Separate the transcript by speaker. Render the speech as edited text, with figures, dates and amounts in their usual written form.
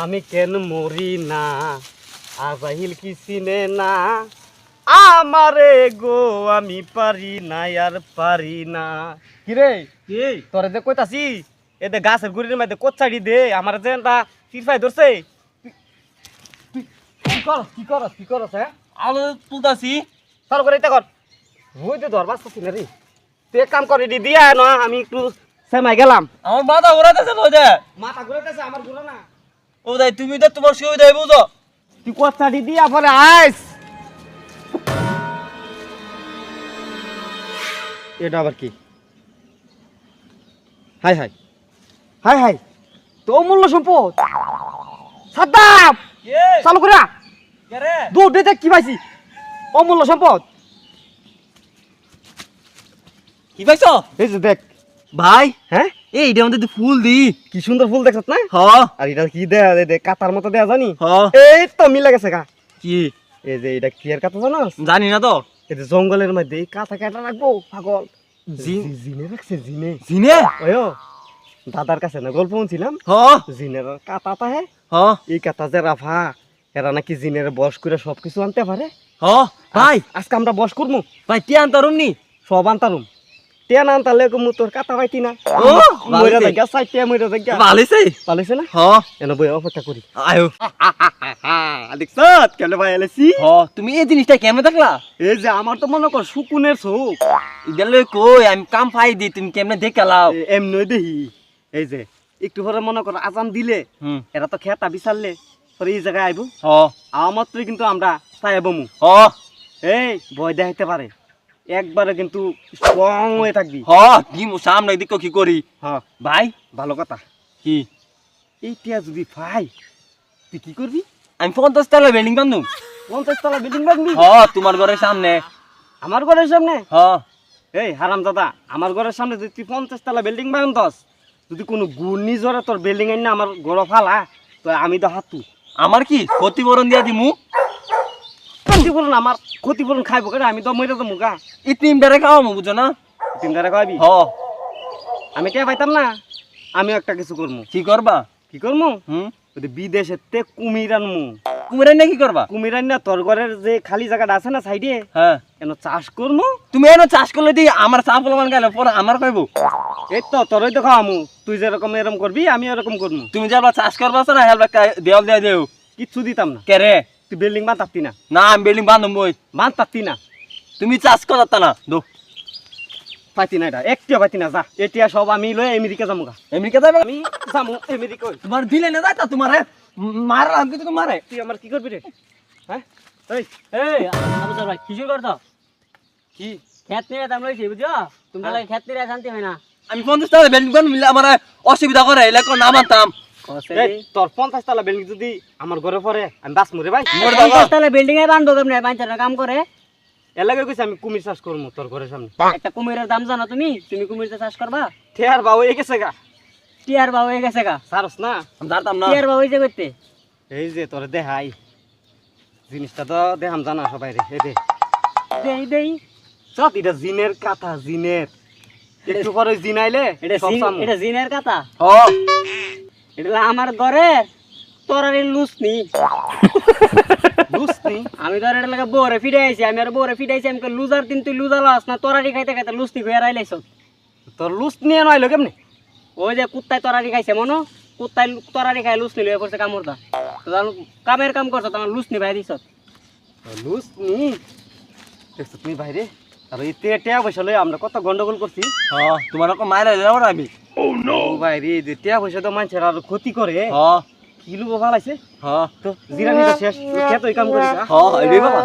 Speaker 1: আমি কেন মরি না আজাহিল কি চিনে না আমারে গো আমি পারি না আর পারি না। কিরে
Speaker 2: কি
Speaker 1: তোরে যে কইতাছি এতে গাছের গুড়ির মধ্যে কোচ্ছাড়ি দে আমার যে এটা তীরফাই ধরছে। কি করস হ্যাঁ?
Speaker 2: আলো তুলতাছি।
Speaker 1: চালু করে এটা কর। ওই তো ধর বাঁচতেছি না রে। তুই এক কাম করে দিয়া না আমি একটু সেমাই গেলাম।
Speaker 2: আমার মাথা ঘোরাতেছে তো দে।
Speaker 1: মাথা ঘুরাইতেছে আমার ঘুরা না।
Speaker 2: ও দাই তুমি তো তোমার সুবিধা বুঝো।
Speaker 1: তুই কোচ্ছাড়ি দিয়া পরে আইস। এটা আবার কি? হাই হাই হাই হাই তো অমূল্য সম্পদ সাদ্দাম
Speaker 2: কে
Speaker 1: চালু করে
Speaker 2: কে রে?
Speaker 1: দূর দেখ কি পাইছি অমূল্য সম্পদ।
Speaker 2: কি পাইছো?
Speaker 1: এই যে দেখ
Speaker 2: ভাই
Speaker 1: হ্যাঁ
Speaker 2: এই এটা মধ্যে ফুল দি।
Speaker 1: কি সুন্দর ফুল দেখছ না?
Speaker 2: হ
Speaker 1: আর এটা কি দেয়া দে কাতার মতো দেয়া জানি।
Speaker 2: হ
Speaker 1: এই তো মিলে গেছে গা।
Speaker 2: কি
Speaker 1: এই যে এটা কি এর কাতা জানোস?
Speaker 2: জানি না তো।
Speaker 1: এই যে জঙ্গলের মধ্যে এই কাঁথা কাটা রাখবো পাগল
Speaker 2: জিন
Speaker 1: জিনে রাখছে জিনে।
Speaker 2: জিনে
Speaker 1: ওয়ো দাদার কাছে না গল্প শুনছিলাম
Speaker 2: হ
Speaker 1: জিনের কাতা তাহে
Speaker 2: হ
Speaker 1: এই কাতা যে রাফা এরা নাকি জিনের বস করে সবকিছু আনতে পারে।
Speaker 2: হ ভাই
Speaker 1: আজকে আমরা বস করবো
Speaker 2: ভাই টিয়ান তরুণ নি
Speaker 1: সব আনতারুম টেন আনতালে কমু তোর কাতা পাইতি না।
Speaker 2: ও
Speaker 1: মইরা জায়গা সাইটে মইরা জায়গা
Speaker 2: ভালোইছে।
Speaker 1: পালিছে না
Speaker 2: হ
Speaker 1: এন বই অপেক্ষা করি।
Speaker 2: আয়ো
Speaker 1: দেখছ কেন ভাই এলেছি।
Speaker 2: হ তুমি এই জিনিসটা কেমন দেখলা?
Speaker 1: এই যে আমার তো মনে কর সুকুনের চোখ
Speaker 2: ইদালে কই আমি কাম পাই দি তুমি কেমনে দেখালাও?
Speaker 1: এমনি দেখি এই যে একটু পরে মনে কর আজান দিলে
Speaker 2: হুম
Speaker 1: এরা তো খেতা বিছাললে পরে এই জায়গায় আইবো
Speaker 2: হ
Speaker 1: আমাত্র কিন্তু আমরা চাই বমু
Speaker 2: হ
Speaker 1: এই ভয় দেখাইতে পারে একবারে কিন্তু স্ট্রং হয়ে থাকবি।
Speaker 2: হ কি সামনে দিক কি করি
Speaker 1: হ্যাঁ
Speaker 2: ভাই?
Speaker 1: ভালো কথা।
Speaker 2: কি
Speaker 1: এইটা যদি পাই তুই কি করবি?
Speaker 2: আমি 50 তলা বিল্ডিং বান্ধু।
Speaker 1: 50 তলা বিল্ডিং বানবি
Speaker 2: হ তোমার ঘরের সামনে।
Speaker 1: আমার ঘরের সামনে?
Speaker 2: হ
Speaker 1: এই হারাম দাদা আমার ঘরের সামনে যদি তুই 50 তলা বিল্ডিং বানতস যদি কোনো ঘূর্ণি ঝড়ে তোর বিল্ডিং আইন না আমার ঘর ফালা তো আমি তো হাতু
Speaker 2: আমার কি ক্ষতিপূরণ দিয়া দিমু?
Speaker 1: ক্ষতিপূরণ আমার ক্ষতিপূরণ খাইবো কেন আমি তো মরে তো মুগা
Speaker 2: ইতিম বেড়ে খাওয়ামু বুঝো না?
Speaker 1: তিনদারে খাইবি
Speaker 2: হ
Speaker 1: আমি কে পাইতাম না আমিও একটা কিছু করবো।
Speaker 2: কি করবা?
Speaker 1: কি করবো?
Speaker 2: হুম
Speaker 1: ওই বিদেশের তে কুমির আনমু।
Speaker 2: কুমিরের না কি করবা?
Speaker 1: কুমির আন না তোর ঘরের যে খালি জায়গাটা আছে না সাইডে
Speaker 2: হ্যাঁ
Speaker 1: কেন চাষ করবো।
Speaker 2: তুমি এনে চাষ করলে দি আমার চা ফলমান গেলে পরে আমার কইব।
Speaker 1: এই তো তোরই তো খাওয়ামু তুই যেরকম এরকম করবি আমি এরকম করবো।
Speaker 2: তুমি যাবা চাষ করবা না হেলবা দেওয়াল দিয়া দেও।
Speaker 1: কিচ্ছু দিতাম না
Speaker 2: কে রে?
Speaker 1: তুই বিল্ডিং বাঁধতারতি না
Speaker 2: না আমি বিল্ডিং বান্ধব বই।
Speaker 1: বাঁধতারতি না
Speaker 2: তুমি চাষ করতা না দো।
Speaker 1: পাইতি না এটা একটিও পাইতি না যা এতিয়া সব আমি লই আমেরিকা যাবো গা।
Speaker 2: আমেরিকা যাবে?
Speaker 1: আমি যাবো আমেরিকা।
Speaker 2: তোমার দিলে না যাইতা তোমারে মারলাম কিন্তু তোমারে।
Speaker 1: তুই আমার কি করবি রে? হ্যাঁ এই
Speaker 3: এই আবুজার ভাই কিছু করতো
Speaker 1: কি
Speaker 3: খেত নিয়ে দাম লইছি বুঝছো তোমরা লাগে খেত নিয়ে শান্তি হয় না
Speaker 2: আমি 50 টাকা বিল্ডিং বান মিলে আমার অসুবিধা করে এলাকা না মানতাম।
Speaker 1: এই তোর 50 তলা বিল্ডিং যদি আমার ঘরে পড়ে আমি বাস মরে ভাই
Speaker 2: মোর বাবা
Speaker 3: তাহলে বিল্ডিং এ বানবো কেমনে পাঁচটা কাম করে
Speaker 1: এর লাগে কইছি আমি কুমির চাষ করবো তোর ঘরের সামনে।
Speaker 3: একটা কুমিরের দাম জানো তুমি তুমি কুমির চাষ করবা
Speaker 1: ঠেয়ার বাবু হয়ে গেছে গা
Speaker 3: টিয়ার বাবু হয়ে গেছে গা
Speaker 1: সারস না
Speaker 2: আমি জানতাম না।
Speaker 3: টিয়ার বাবু হয়েছে করতে
Speaker 1: এই যে তোর দেখাই জিনিসটা তো দেখাম জানা সবাই রে এই দে
Speaker 3: দেই দেই
Speaker 1: সব এটা জিনের কাঁথা জিনের একটু পরে জিনাইলে
Speaker 3: এটা
Speaker 1: সব সামু।
Speaker 3: এটা জিনের কথা
Speaker 2: হ
Speaker 3: এটা হলো আমার ঘরে তোরারে লুসনি
Speaker 1: লুসনি
Speaker 3: আমি তো এটা লাগে বরে ফিরাইছি আমি আর বরে ফিরাইছি আমি লুজার দিন তুই লুজার লাস না তোরারি খাইতে খাইতে লুসনি হয়ে রাইলাইছ
Speaker 1: তোর লুস নিয়ে নইলো কেমনে?
Speaker 3: ওই যে কুত্তায় তরারি খাইছে মনো কুত্তায় তরারি খাই লুসনি লয়ে পড়ছে কামড়দা তো কামের কাম করছ তোমার লুসনি ভাই দিছ
Speaker 1: লুসনি দেখছো তুমি বাইরে আর এই টেয়া পয়সা লই আমরা কত গন্ডগোল করছি।
Speaker 2: হ তোমার রকম মাইরা দেব না আমি।
Speaker 1: ও বাইরে যে টেয়া পয়সা তো মানুষের আর ক্ষতি করে
Speaker 2: হ
Speaker 1: কি লুবো ভালাইছে
Speaker 2: হ
Speaker 1: তো জিরানি তো শেষ খেত ওই কাম করিস
Speaker 2: হ এই বাবা